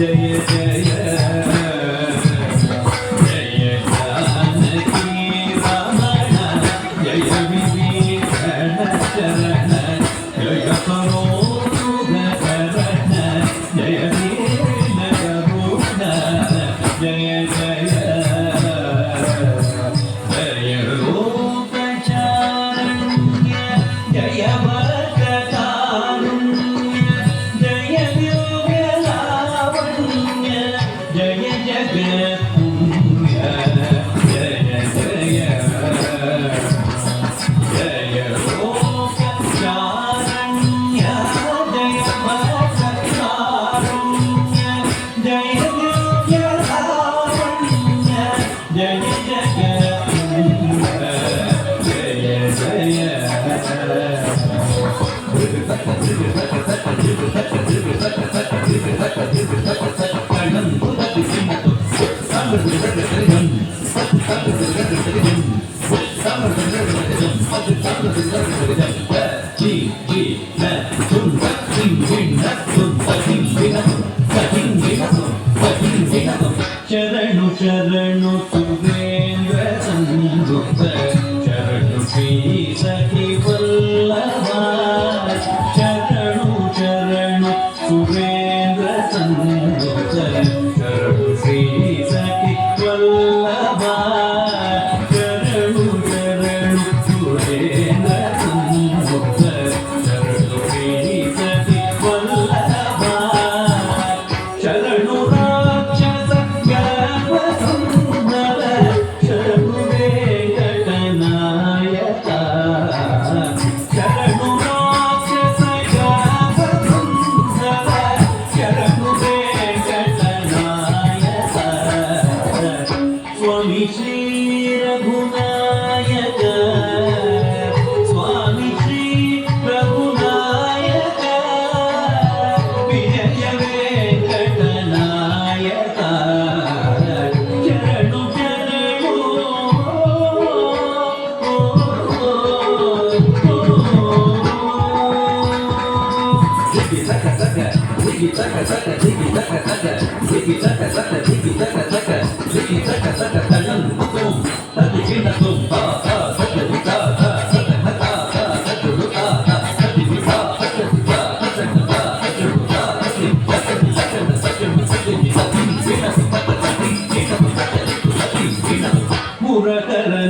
जय जय जय जानकी रमण जय विभीषण शरण जय करो सुगकरण जय दीन करुण जय जय जय रूप चारण्य जय शरणु शरणु सुरेंद्र संयुक्त शरणु श्री सखी वल्लभा शरणु शरणु सुरेंद्र संयुक्त शरणु श्री सखी वल्लभा शरणु शरणु सुरेंद्र संयुक्त शरणु श्री सखी वल्लभा शरणु स्वामी श्री रघुनायक स्वामी श्री रघुनायक विजय वेंकटनायक शरणु शरणु Ziggy zaka zaka, ziggy zaka zaka, ziggy zaka zaka, ziggy zaka zaka, ziggy zaka zaka, ziggy zaka zaka, tajan tum, tadi kita tum, ta ta, zaka kita ta, zaka ta ta, zaka luta ta, tadi kita, zaka kita, zaka ta, zaka luta, zaka zaka zaka zaka zaka kita, kita kita kita kita kita kita kita kita kita kita kita kita